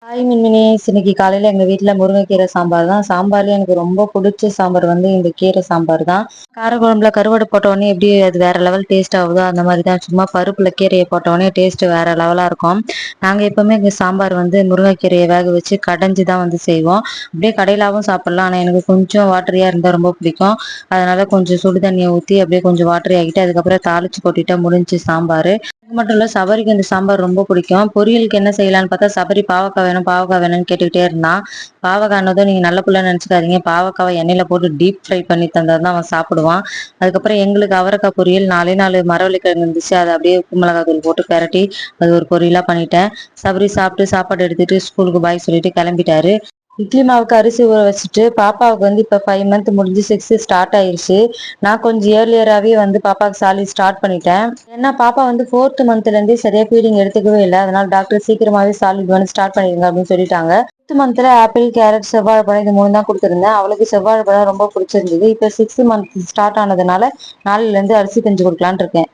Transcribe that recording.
Hi மின்மினிஸ், இன்னைக்கு காலையில எங்க வீட்ல முருங்கைக்கீரை சாம்பார் தான். சாம்பார்ல எனக்கு ரொம்ப பிடிச்ச சாம்பார் வந்து இந்த கீரை சாம்பார் தான். காரக்குழம்புல கருவாடு போட்ட உடனே எப்படி அது வேற லெவல் டேஸ்ட் ஆகுதோ அந்த மாதிரி தான். சும்மா பருப்புல கீரையை போட்ட உடனே டேஸ்ட் வேற லெவலா இருக்கும். நாங்க எப்பவுமே இந்த சாம்பார் வந்து முருங்கைக்கீரையை வேக வச்சு கடைஞ்சி தான் வந்து செய்வோம். அப்படியே கடையிலாவும் சாப்பிடலாம். ஆனா எனக்கு கொஞ்சம் வாட்டரியா இருந்தா ரொம்ப பிடிக்கும். அதனால கொஞ்சம் சுடு தண்ணியை ஊற்றி அப்படியே கொஞ்சம் வாட்டரி ஆகிட்டு அதுக்கப்புறம் தாளிச்சு கொட்டிட்டா முடிஞ்சு சாம்பார். அது மட்டும் இல்ல, சபரிக்கு இந்த சாம்பார் ரொம்ப பிடிக்கும். பொரியலுக்கு என்ன செய்யலாம்னு பார்த்தா சபரி பாவக்காய் வேணும் பாவக்காய் வேணும்னு கேட்டுக்கிட்டே இருந்தான். பாவக்காய்னதும் நீங்க நல்ல புள்ள நினைச்சுக்காதீங்க, பாவக்காவை எண்ணெயில போட்டு டீப் ஃப்ரை பண்ணி தந்தா அவன் சாப்பிடுவான். அதுக்கப்புறம் எங்களுக்கு அவரைக்காய் பொரியல், 4 மரவள்ளிக்கிழங்கு இருந்துச்சு, அதை அப்படியே உப்பு மிளகாய் தூள் போட்டு பெரட்டி அது ஒரு பொரியலா பண்ணிட்டேன். சபரி சாப்பிட்டு சாப்பாடு எடுத்துட்டு ஸ்கூலுக்கு பாய் சொல்லிட்டு கிளம்பிட்டாரு. இட்லி மாவுக்கு அரிசி ஊற வச்சுட்டு பாப்பாவுக்கு வந்து இப்போ 5 மந்த் முடிஞ்சு 6 ஸ்டார்ட் ஆயிருச்சு. நான் கொஞ்சம் ஏர்லியராகவே வந்து பாப்பாவுக்கு சாலிட் ஸ்டார்ட் பண்ணிட்டேன். ஏன்னா பாப்பா வந்து 4th மந்த்லேருந்தே சரியா ஃபீடிங் எடுத்துக்கவே இல்லை. அதனால டாக்டர் சீக்கிரமாகவே சாலிட் வந்து ஸ்டார்ட் பண்ணிடுங்க அப்படின்னு சொல்லிட்டாங்க. 5th மந்த்ல ஆப்பிள், கேரட், செவ்வாழைப்பழம் இது 3 தான் கொடுத்துருந்தேன். அவளுக்கு செவ்வாழைப்பழம் ரொம்ப பிடிச்சிருந்தது. இப்போ 6th மந்த் ஸ்டார்ட் ஆனதுனால நாளையிலேருந்து அரிசி கஞ்சி கொடுக்கலான்னு இருக்கேன்.